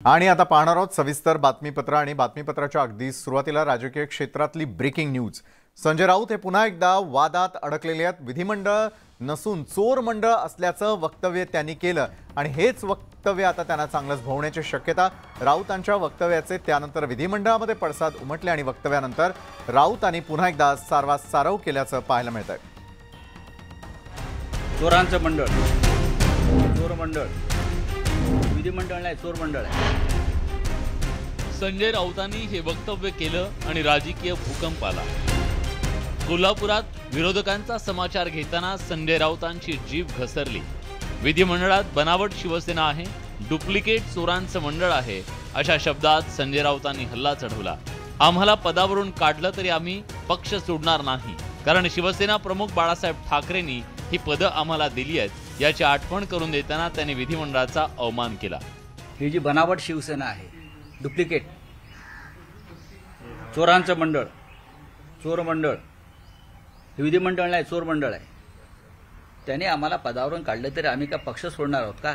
आणि आता पाहणार आहोत सविस्तर बातमीपत्र आणि बातमीपत्राच्या अगदी सुरुवातीला राजकीय क्षेत्रातली ब्रेकिंग न्यूज। संजय राऊत हे पुन्हा एकदा वादात अडकलेले आहेत। विधिमंडळ नसून चोर मंडळ असल्याचं वक्तव्य त्यांनी केलं आणि हेच वक्तव्य आता त्यांना चांगलंच भोवण्याची शक्यता। राऊतांच्या वक्तव्याचे त्यानंतर विधिमंडळामध्ये पडसाद उमटले आणि वक्तव्यानंतर राऊतांनी पुन्हा एकदा सारवासारव केल्याचं पाहायला मिळतंय। चोरांचं मंडळ, चोर मंडळ, विधिमंडळ नाही चोर मंडळ आहे। संजय राऊतांनी हे वक्तव्य केलं आणि राजकीय भूकंप आला। कोल्हापुरात विरोधकांचा समाचार घेताना संजय राऊतांची जीभ घसरली। विधिमंडळात बनावट शिवसेना आहे, डुप्लिकेट चोरांचं मंडळ आहे, अशा शब्दात संजय राऊतांनी हल्ला चढवला। आम्हाला पदावरून काढलं तरी आम्ही पक्ष सोडणार नाही, कारण शिवसेना प्रमुख बाळासाहेब ठाकरेंनी ही पदं आम्हाला दिली आहेत याची आठवण करून देताना त्यांनी विधिमंडळाचा अवमान केला। ही जी बनावट शिवसेना आहे, डुप्लिकेट चोरांचं मंडळ, चोर मंडळ, विधिमंडळ नाही चोर मंडळ आहे। त्याने आम्हाला पदावरून काढले तरी आम्ही का पक्ष सोडणार आहोत का?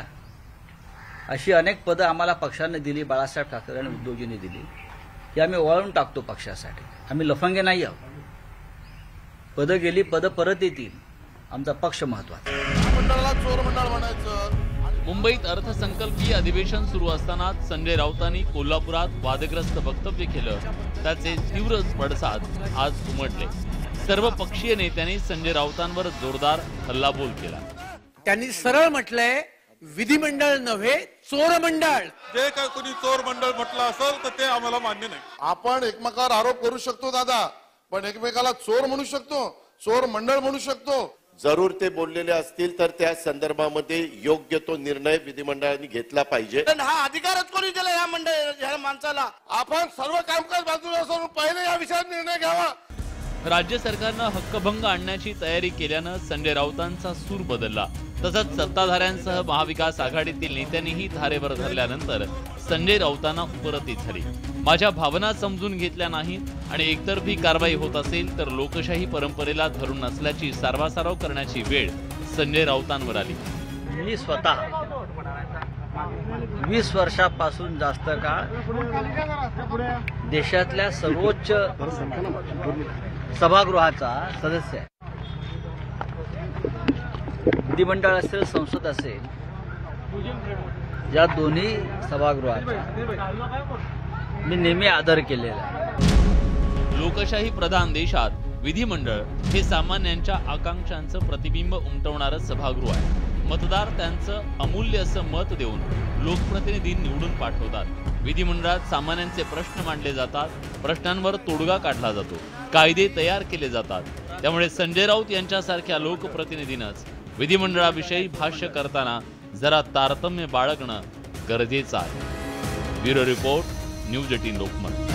अशी अनेक पदं आम्हाला पक्षाने दिली, बाळासाहेब ठाकरे आणि उद्धवजींनी दिली, ही आम्ही वळवून टाकतो पक्षासाठी। आम्ही लफंगे नाही आहोत। पदं गेली, पदं परत येतील, आमचा पक्ष महत्त्वाचा। मंडळाला चोर मंडळ म्हणायचं। मुंबईत अर्थसंकल्पीय अधिवेशन सुरू असतानाच संजय राऊतांनी कोल्हापुरात वादग्रस्त वक्तव्य केलं। त्याचे तीव्र पडसाद आज उमटले। सर्व पक्षीय नेत्यांनी संजय राऊतांवर जोरदार हल्लाबोल केला। त्यांनी सरळ म्हटलंय, विधिमंडळ नव्हे चोर मंडळ। जे काय कोणी चोर मंडळ म्हटलं असेल तर ते आम्हाला मान्य नाही। आपण एकमेकावर आरोप करू शकतो दादा, पण एकमेकाला चोर म्हणू शकतो, चोर मंडळ म्हणू शकतो। जरूर ते बोललेले असतील तर त्या संदर्भामध्ये योग्य तो निर्णय विधिमंडळाने घेतला पाहिजे। हा अधिकारच कोणी दिला या मंडळ या माणसाला? आपण सर्व कामकाज बाजूला असून पहिले या विषयावर निर्णय घ्यावा। राज्य सरकारनं हक्कभंग आणण्याची तयारी केल्यानं संजय राऊतांचा सूर बदलला। तसंच सत्ताधाऱ्यांसह महाविकास आघाडीतील नेत्यांनीही धारेवर धरल्यानंतर संजय राऊतांना उपरती झाली। माझ्या भावना समजून घेतल्या नाहीत आणि एकतर्फी कारवाई होत असेल तर लोकशाही परंपरेला धरून नसल्याची सारवासारव करण्याची वेळ संजय राऊतांवर आली। मी स्वतः 20 वर्षापासून जास्त काळ देशातल्या सर्वोच्च सभागृहाचा सदस्य आहे। विधिमंडळ असेल, संसद असेल, या दोन्ही सभागृहाचा मी नेहमी आदर केलेला आहे। लोकशाही प्रधान देशात विधिमंडळ हे सामान्यांच्या आकांक्षांचं प्रतिबिंब उमटवणारं सभागृह आहे। मतदार त्यांचं अमूल्य असं मत देऊन लोकप्रतिनिधी निवडून पाठवतात। विधिमंडळात सामान्यांचे प्रश्न मांडले जातात, प्रश्नांवर तोडगा काढला जातो, कायदे तयार केले जातात। त्यामुळे संजय राऊत यांच्यासारख्या लोकप्रतिनिधींनाच विधिमंडळाविषयी भाष्य करताना जरा तारतम्य बाळगणं गरजेचं आहे। Bureau report, news 18 Lokmat.